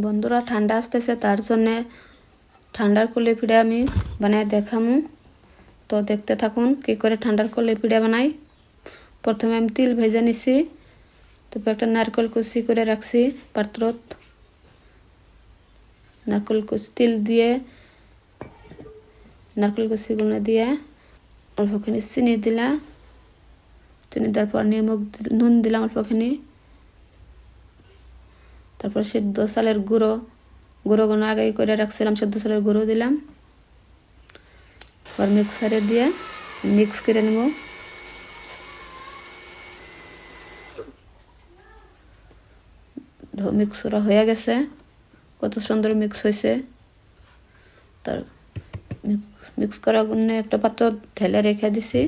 বন্ধুরা ঠান্ডা আসতেছে, তার জন্য ঠান্ডার কুলি পিঠা আমি বানাই দেখামু। তো দেখতে থাকুন কি করে ঠান্ডার কুলি পিঠা বানাই। প্রথমে আমি তিল ভেজে নিছি, তারপর একটা নারকেল কুচি করে রাখছি পাত্রত। নারকেল কুচি তিল দিয়ে নারকেল কুচিগুলো দিয়ে অল্পখানি চিনি দিলাম, চিনি দেওয়ার পর নুন দিলাম অল্পখানি। তারপর সেদ্ধ চালের গুঁড়োগুলো আগেই করে রাখছিলাম, সেদ্ধ চালের গুঁড়ো দিলাম। আর মিক্সারে দিয়ে মিক্স করে নেব। মিক্স করা হয়ে গেছে, কত সুন্দর মিক্স হয়েছে। তার মিক্স করার জন্য একটা পাত্র ঢেলে রেখে দিছি,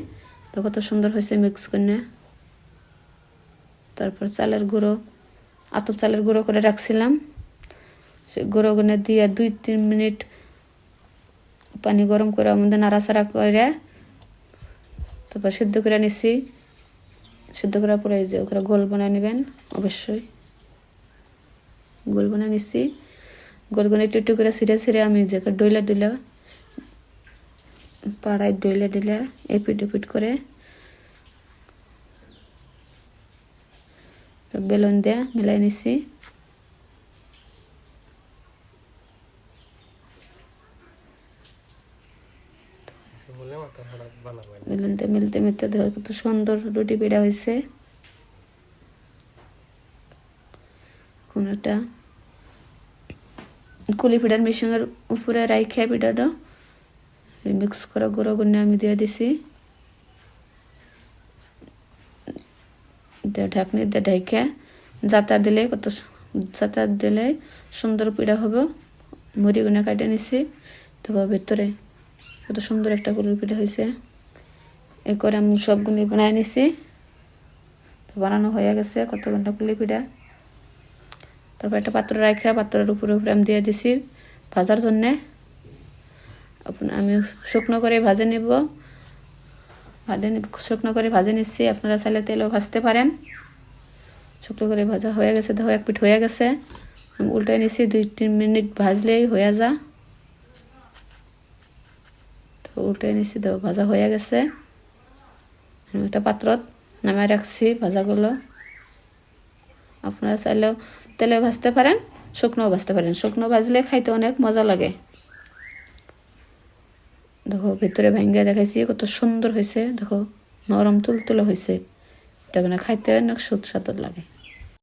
তো কত সুন্দর হয়েছে মিক্স করে। তারপর চালের গুঁড়ো, আতপ চালের গুঁড়ো করে রাখছিলাম, সে গুঁড়োগুলো দিয়ে 2-3 মিনিট পানি গরম করে আমাদের নাড়াচাড়া করে তারপর সিদ্ধ করে নিছি। সিদ্ধ করার পরে যে ওখানে গোল বানিয়ে নেবেন, অবশ্যই গোল বানিয়ে নিছি। গোলগুলো একটু একটু করে ছিঁড়ে আমি যে ডইলা পাড়ায় ডইলা এপিট এপিট করে বেলুন দিয়ে মিলাই নিছি। বেলুনতে মিলতে মিলতে দেখো কত সুন্দর রুটি পিঠা হয়েছে। এখন একটা কুলি পিঠার মেশিনের উপরে রাইখে পিঠাটা মিক্স করা গুঁড়ো গুনে আমি দিয়ে দিছি। ঢাকনি দিয়ে ঢাইকে জাতা দিলে সুন্দর পিঠা হবে। মুড়ি গুনে কাটে নিছি, দেখো ভেতরে কত সুন্দর একটা কুলি পিঠা হয়েছে। এই করে আমি সবগুলি বানাই নিছি, তো বানানো হয়ে গেছে কত ঘন্টা কুলি পিঠা। তারপর একটা পাত্র রাখা, পাত্রের উপরে আমি দিয়ে দিছি ভাজার জন্যে। আমি শুকনো করে ভাজে নিব, শুকনো করে ভাজে নিচ্ছি। আপনারা চাইলে তেলেও ভাজতে পারেন। শুকনো করে ভাজা হয়ে গেছে, দেখো এক পিঠ হয়ে গেছে। আমি উল্টে নিচ্ছি, 2-3 মিনিট ভাজলেই হয়ে যা। তো উল্টে নিচ্ছি, দেখো ভাজা হয়ে গেছে। আমি একটা পাত্রত নামায় রাখছি ভাজাগুলো। আপনারা চাইলেও তেলে ভাজতে পারেন, শুকনো ভাজতে পারেন। শুকনো ভাজলে খাইতে অনেক মজা লাগে। দেখো ভিতরে ভেঙে দেখাইছি কত সুন্দর হয়েছে, দেখো নরম তুলতুলে হয়েছে। এটা খাইতে অনেক সুস্বাদু লাগে।